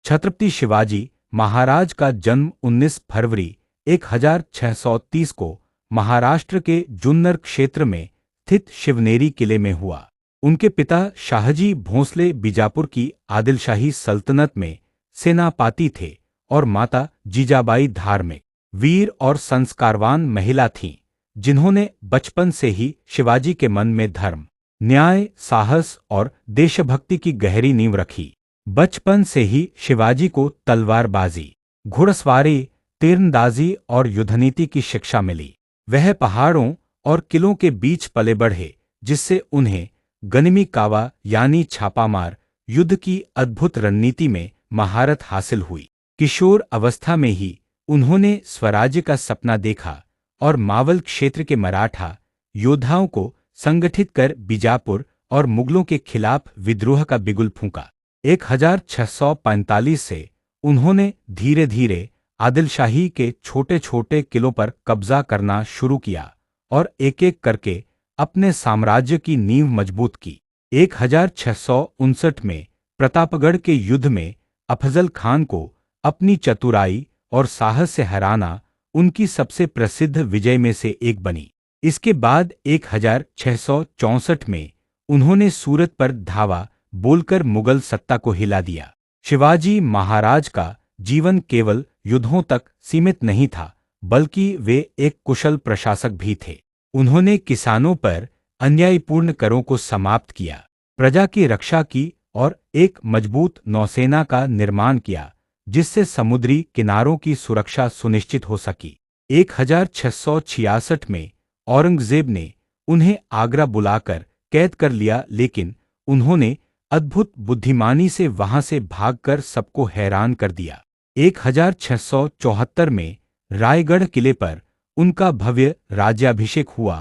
छत्रपति शिवाजी महाराज का जन्म 19 फरवरी 1630 को महाराष्ट्र के जुन्नर क्षेत्र में स्थित शिवनेरी किले में हुआ। उनके पिता शाहजी भोंसले बीजापुर की आदिलशाही सल्तनत में सेनापति थे और माता जीजाबाई धार्मिक, वीर और संस्कारवान महिला थीं, जिन्होंने बचपन से ही शिवाजी के मन में धर्म, न्याय, साहस और देशभक्ति की गहरी नींव रखी। बचपन से ही शिवाजी को तलवारबाजी, घुड़सवारी, तीरंदाजी और युद्धनीति की शिक्षा मिली। वह पहाड़ों और किलों के बीच पले बढ़े, जिससे उन्हें गनिमी कावा यानी छापामार युद्ध की अद्भुत रणनीति में महारत हासिल हुई। किशोर अवस्था में ही उन्होंने स्वराज्य का सपना देखा और मावल क्षेत्र के मराठा योद्धाओं को संगठित कर बीजापुर और मुगलों के खिलाफ विद्रोह का बिगुल फूंका। 1645 से उन्होंने धीरे धीरे आदिलशाही के छोटे छोटे किलों पर कब्जा करना शुरू किया और एक एक करके अपने साम्राज्य की नींव मजबूत की। 1659 में प्रतापगढ़ के युद्ध में अफजल खान को अपनी चतुराई और साहस से हराना उनकी सबसे प्रसिद्ध विजय में से एक बनी। इसके बाद 1664 में उन्होंने सूरत पर धावा बोलकर मुगल सत्ता को हिला दिया। शिवाजी महाराज का जीवन केवल युद्धों तक सीमित नहीं था, बल्कि वे एक कुशल प्रशासक भी थे। उन्होंने किसानों पर अन्यायपूर्ण करों को समाप्त किया, प्रजा की रक्षा की और एक मजबूत नौसेना का निर्माण किया, जिससे समुद्री किनारों की सुरक्षा सुनिश्चित हो सकी। 1666 में औरंगजेब ने उन्हें आगरा बुलाकर कैद कर लिया, लेकिन उन्होंने अद्भुत बुद्धिमानी से वहां से भागकर सबको हैरान कर दिया। 1674 में रायगढ़ किले पर उनका भव्य राज्याभिषेक हुआ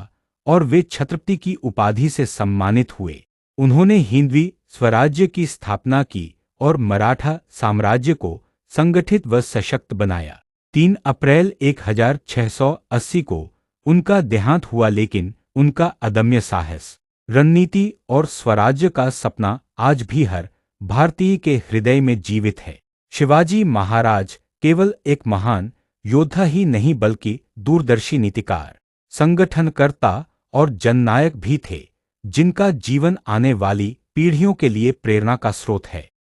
और वे छत्रपति की उपाधि से सम्मानित हुए। उन्होंने हिंदवी स्वराज्य की स्थापना की और मराठा साम्राज्य को संगठित व सशक्त बनाया। 3 अप्रैल 1680 को उनका देहांत हुआ, लेकिन उनका अदम्य साहस, रणनीति और स्वराज्य का सपना आज भी हर भारतीय के हृदय में जीवित है। शिवाजी महाराज केवल एक महान योद्धा ही नहीं, बल्कि दूरदर्शी नीतिकार, संगठनकर्ता और जननायक भी थे, जिनका जीवन आने वाली पीढ़ियों के लिए प्रेरणा का स्रोत है।